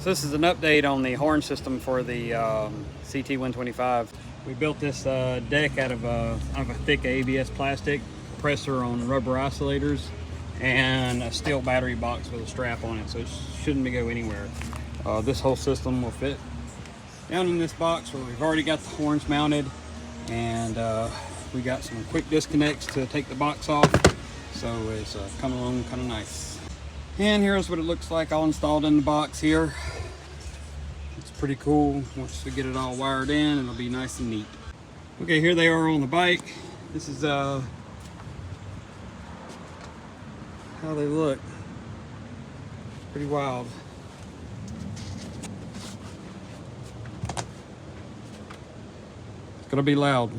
So this is an update on the horn system for the CT125. We built this deck out of a thick ABS plastic, compressor on rubber isolators, and a steel battery box with a strap on it, so it shouldn't go anywhere. This whole system will fit down in this box where we've already got the horns mounted, and we got some quick disconnects to take the box off, so it's coming along kind of nice. And here's what it looks like all installed in the box here. It's pretty cool. Once we get it all wired in, it'll be nice and neat. Okay, here they are on the bike. This is how they look. Pretty wild. It's gonna be loud.